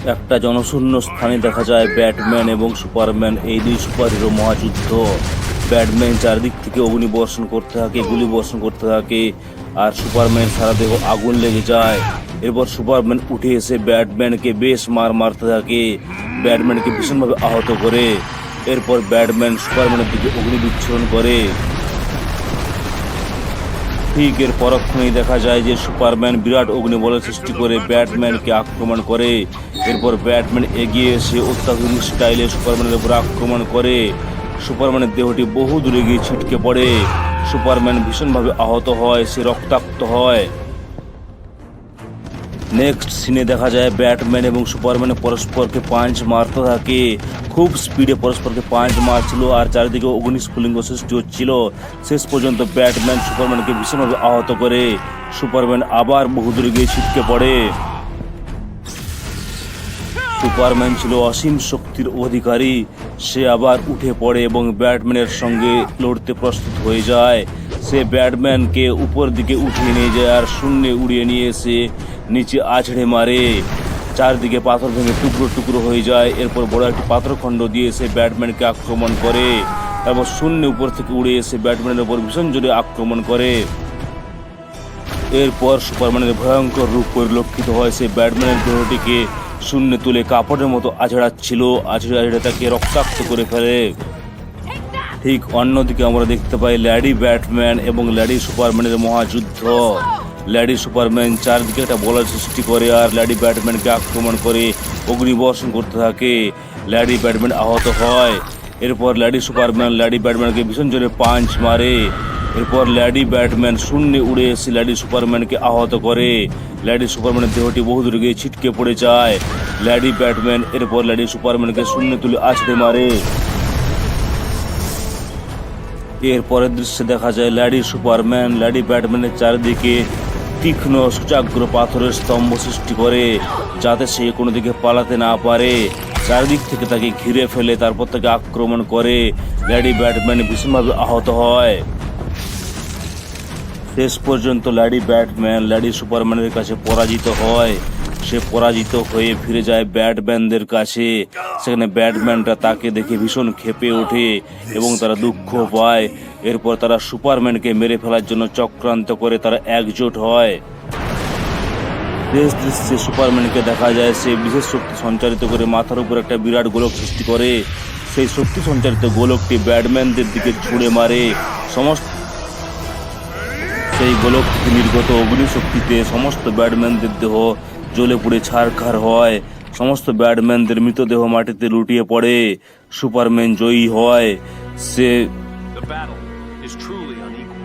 একটা জনশূন্য স্থানে দেখা যায় ব্যাটম্যান এবং সুপারম্যান, এই দুই সুপারহিরো মহাযুদ্ধ। ব্যাটম্যান চারদিক থেকে অগ্নি বর্ষণ করতে থাকে, গুলি বর্ষণ করতে থাকে, আর সুপারম্যান সারা দেহ আগুন লেগে যায়। এরপর সুপারম্যান উঠে এসে ব্যাটম্যানকে বেশ মারতে থাকে, ব্যাটম্যানকে ভীষণভাবে আহত করে। এরপর ব্যাটম্যান সুপারম্যানের দিকে অগ্নি বিচ্ছুরণ করে। ঠিক এর পরক্ষণেই দেখা যায় যে সুপারম্যান বিরাট অগ্নিবলয় সৃষ্টি করে ব্যাটম্যানকে আক্রমণ করে। এরপর ব্যাটম্যান এগিয়ে এসে অত্যাধুনিক স্টাইলে সুপারম্যানের উপর আক্রমণ করে। সুপারম্যানের দেহটি বহু দূরে গিয়ে ছিটকে পড়ে। সুপারম্যান ভীষণভাবে আহত হয়, সে রক্তাক্ত হয়। নেক্সট সিনে দেখা যায় ব্যাটম্যান এবং সুপারম্যান পরস্পরকে পাঞ্চ মারতে থাকে, খুব স্পিডে পরস্পরকে পাঞ্চ মারছিল, আর চারিদিকে অগ্নিস্ফুলিঙ্গ সৃষ্টি হচ্ছিল। শেষ পর্যন্ত ব্যাটম্যান সুপারম্যানকে ভীষণভাবে আহত করে। সুপারম্যান আবার বহু দূরে গিয়ে ছিটকে পড়ে। সুপারম্যান ছিল অসীম শক্তির অধিকারী, সে আবার উঠে পড়ে এবং ব্যাটম্যানের সঙ্গে লড়তে প্রস্তুত হয়ে যায়। সে ব্যাটম্যানকে উপর দিকে উঠিয়ে নিয়ে যায় আর শূন্যে উড়িয়ে নিয়ে এসে নিচে আছড়ে মারে। চারদিকে পাথর ভেঙে টুকরো টুকরো হয়ে যায়। এরপর বড় একটি পাথরখণ্ড দিয়ে সে ব্যাটম্যানকে আক্রমণ করে। তারপর শূন্য উপর থেকে উড়ে এসে ব্যাটম্যানের উপর ভীষণ জোরে আক্রমণ করে। এরপর সুপারম্যানের ভয়ঙ্কর রূপ পরিলক্ষিত হয়। সে ব্যাটম্যানের দেহটিকে শূন্যে তুলে কাপড়ের মতো আছড়াচ্ছিল, আছড়ে তাকে রক্তাক্ত করে ফেলে। ঠিক অন্যদিকে আমরা দেখতে পাই ল্যাডি ব্যাটম্যান এবং ল্যাডি সুপারম্যানের মহাযুদ্ধ। ল্যাডি সুপারম্যান চারদিকে একটা বলয় সৃষ্টি করে আর ল্যাডি ব্যাটম্যানকে আক্রমণ করে অগ্নিবর্ষণ করতে থাকে। ল্যাডি ব্যাটম্যান আহত হয়। এরপর ল্যাডি সুপারম্যান ল্যাডি ব্যাটম্যানকে ভীষণ জোরে পাঞ্চ মারে। এরপর ল্যাডি ব্যাটম্যান শূন্যে উড়ে এসে ল্যাডি সুপারম্যানকে আহত করে। ল্যাডি সুপারম্যানের দেহটি বহু দূরে গিয়ে ছিটকে পড়ে যায়। ল্যাডি ব্যাটম্যান এরপর ল্যাডি সুপারম্যানকে শূন্যে তুলে আছড়ে মারে। এর পরের দৃশ্যে দেখা যায় ল্যাডি সুপারম্যান ল্যাডি ব্যাটম্যানের চারিদিকে তীক্ষ্ণ সুচাগ্র পাথরের স্তম্ভ সৃষ্টি করে, যাতে সে কোনো দিকে পালাতে না পারে। চারিদিক থেকে তাকে ঘিরে ফেলে, তারপর তাকে আক্রমণ করে। ল্যাডি ব্যাটম্যান ভীষণভাবে আহত হয়। শেষ পর্যন্ত ল্যাডি ব্যাটম্যান ল্যাডি সুপারম্যানের কাছে পরাজিত হয়। সে পরাজিত হয়ে ফিরে যায় ব্যাটম্যানদের কাছে। সেখানে ব্যাটম্যানরা তাকে দেখে ভীষণ ক্ষেপে ওঠে এবং তারা দুঃখ পায়। এরপর তারা সুপারম্যানকে মেরে ফেলার জন্য চক্রান্ত করে তারা একজোট হয়। শেষ দৃশ্যে সুপারম্যানকে দেখা যায় সে বিশেষ শক্তি সঞ্চারিত করে মাথার উপর একটা বিরাট গোলক সৃষ্টি করে। সেই শক্তি সঞ্চারিত গোলকটি ব্যাটম্যানদের দিকে ছুঁড়ে মারে। সেই গোলক থেকে নির্গত অগ্নিশক্তিতে সমস্ত ব্যাটম্যানদের দেহ জ্বলে পুড়ে ছারখার হয়। সমস্ত ব্যাটম্যানদের মৃতদেহ মাটিতে লুটিয়ে পড়ে। সুপারম্যান জয়ী হয়। সে The battle is truly unequal.